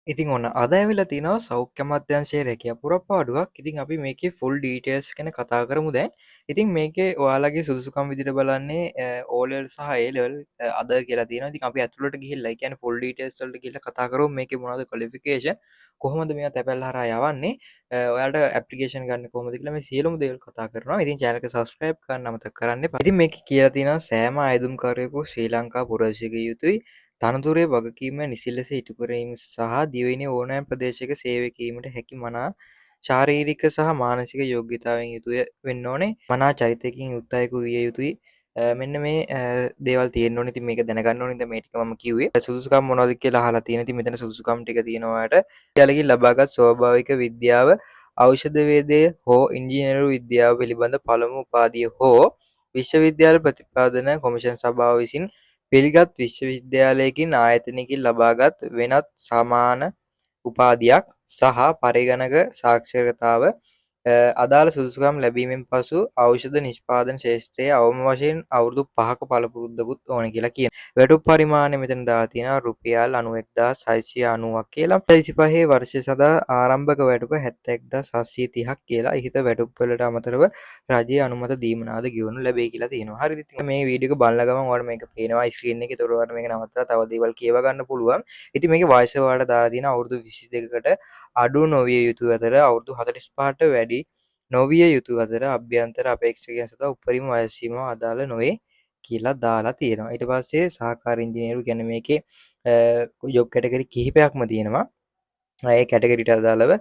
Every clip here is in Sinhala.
ඉතින් ඔන්න අද ඇවිල්ලා තිනවා සෞඛ්‍ය අමාත්‍යාංශයේ රැකියා පුරප්පාඩුවක්. ඉතින් අපි මේකේ ෆුල් ඩීටේල්ස් ගැන කතා කරමු දැන්. ඉතින් මේකේ ඔයාලගේ සුදුසුකම් විදිහට බලන්නේ O level සහ A level අද කියලා තියෙනවා. ඉතින් අපි ඇතුළට ගිහිල්ලා ඒ කියන්නේ ෆුල් ඩීටේල්ස් වලට ගිහිල්ලා කතා කරමු මේකේ මොනවද ක්වොලිෆිකේෂන් කොහොමද මේවා තැපැල් හරහා යවන්නේ ඔයාලට ඇප්ලිකේෂන් ගන්න කොහොමද කියලා මේ සියලුම දේවල් කතා කරනවා. ඉතින් channel එක subscribe කරන්න අමතක කරන්න එපා. ඉතින් මේකේ කියලා තියෙනවා සෑම අයදුම්කාරයෙකු ශ්‍රී ලංකා පුරවැසියෙකු යුතුයි තනතුරේ වගකීම නිසි ලෙස ඉටු කිරීම සහ දිවයිනේ ඕනෑම ප්‍රදේශයක සේවය කිරීමට හැකි මනා ශාරීරික සහ මානසික යෝග්‍යතාවයෙන් යුතුය වෙන්න ඕනේ. මනා චරිතයකින් යුක්ත අයෙකු විය යුතුයි. මෙන්න මේ දේවල් තියෙන්න ඕනේ. ඉතින් මේක දැනගන්න ඕනේ. දැන් මේ ටික මම කිව්වේ. සුදුසුකම් මොනවද කියලා අහලා තියෙන. ඉතින් මෙතන සුදුසුකම් ටික තියෙනවා ඔයාලට. විද්‍යාලයකින් ලබාගත් ස්වාභාවික විද්‍යාව, ඖෂධ වේදය හෝ ඉංජිනේරු විද්‍යාව පිළිබඳ පළමු උපාධිය හෝ විශ්වවිද්‍යාල ප්‍රතිපාදන කොමිෂන් සභාව විසින් පිළිගත් විශ්වවිද්‍යාලයකින් ආයතනයකින් ලබාගත් වෙනත් සමාන උපාධියක් සහ පරිගණක සාක්ෂරතාව අදාළ සුදුසුකම් ලැබීමෙන් පසු ඖෂධ නිෂ්පාදන ක්ෂේත්‍රයේ අවම වශයෙන් අවුරුදු 5ක පළපුරුද්දකුත් ඕන කියලා කියනවා. වැටුප් පරිමාණය මෙතන දාලා තියෙනවා රුපියල් 91,690ක් කියලා. 25 වර්ෂය සඳහා ආරම්භක වැටුප 71,730ක් කියලා. ඉහත වැටුප් වලට අමතරව රජයේ අනුමත දීමනාද ගෙවනු ලැබේ කියලා තියෙනවා. හරිද? ඉතින් මේ වීඩියෝ එක බලන ගමන් ඔයාලට මේක පේනවා ස්ක්‍රීන් එකේ. ඒතකොට ඔයාලට මේක නවත්තලා තව දේවල් කියව ගන්න පුළුවන්. ඉතින් මේකේ වයස ඔයාලට දාලා තියෙනවා අවුරුදු 22කට අඩු නොවිය යුතු අතර අවුරුදු 45ට වැඩි නොවිය යුතු අතර අභ්‍යන්තර අපේක්ෂකයන් සඳහා උපරිම වයස් සීමාව අදාළ නොවේ කියලා දාලා තියෙනවා. ඊට පස්සේ සහකාර ඉංජිනේරු කියන්නේ මේකේ ජොබ් කැටගරි කිහිපයක්ම තියෙනවා. ඒ කැටගරිට අදාළව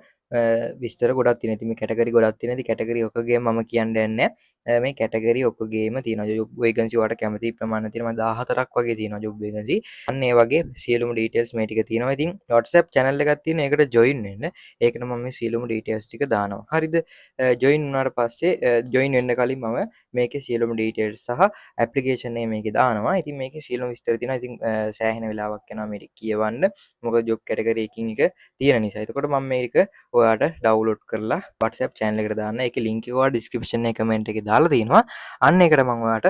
විස්තර ගොඩක් තියෙනවා. ඉතින් මේ කැටගරි ගොඩක් තියෙනවා. ඉතින් කැටගරි ඔකගේම මම කියන්න යන්නේ නැහැ. මේ කැටගරි ඔකගේම තියෙනවා. ජොබ් වේකන්සි ඔයාලට කැමති ප්‍රමාණය තියෙනවා. 14ක් වගේ තියෙනවා ජොබ් වේකන්සි. අන්න ඒ වගේ සියලුම ඩීටේල්ස් මේ ටික තියෙනවා. ඉතින් WhatsApp channel එකක් තියෙනවා. ඒකට join වෙන්න. ඒකට මම මේ සියලුම ඩීටේල්ස් ටික දානවා. හරිද? join වුණාට පස්සේ join වෙන්න කලින් මම මේකේ සියලුම ඩීටේල්ස් සහ ඇප්ලිකේෂන් එක මේකේ දානවා. ඉතින් මේකේ සියලුම විස්තර තියෙනවා. ඉතින් සෑහෙන වෙලාවක් යනවා මේක කියවන්න. මොකද ජොබ් කැටගරි එකින් එක තියෙන නිසා. එතකොට මම මේක ඔයාට ඩවුන්ලෝඩ් කරලා WhatsApp channel එකට දාන්න. ඒකේ link එක ඔයා description එකේ comment එකේ දාලා තියෙනවා. අන්න ඒකට මම ඔයාට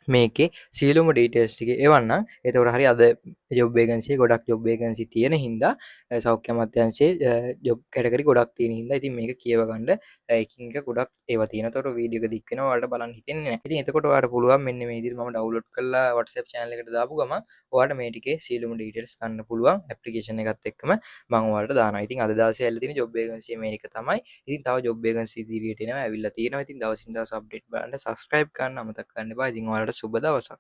මේකේ සියලුම ඩීටේල්ස් ටික එවන්නම්. එතකොට හරි අද ජොබ් වේකන්සි ගොඩක් ජොබ් වේකන්සි තියෙන හින්දා සෞඛ්‍ය අමාත්‍යාංශයේ ජොබ් කැටගරි ගොඩක් තියෙන හින්දා ඉතින් මේක කියව ගන්න එකින් එක ගොඩක් ඒවා තියෙනවා. එතකොට වීඩියෝ එක දික් වෙනවා. ඔයාලට බලන්න හිතෙන්නේ නැහැ. ඉතින් එතකොට ඔයාලට පුළුවන් මෙන්න මේ විදිහට මම ඩවුන්ලෝඩ් කරලා WhatsApp channel එකට දාපු ගමන් ඔයාලට මේ ටිකේ සියලුම ඩීටේල්ස් ගන්න පුළුවන්. ඇප්ලිකේෂන් එකත් එක්කම මම ඔයාලට දානවා. ඉතින් අද දවසේ ඇවිල්ලා තියෙන ජොබ් වේකන්සි මේක තමයි. ඉතින් තව ජොබ් වේකන්සි ඉදිරියට එනවා ඇවිල්ලා තියෙනවා. ඉතින් දවසින් දවස අප්ඩේට් බලන්න subscribe කරන්න අමතක කරන්න එපා. ඉතින් ඔයාලට සුබ දවසක්.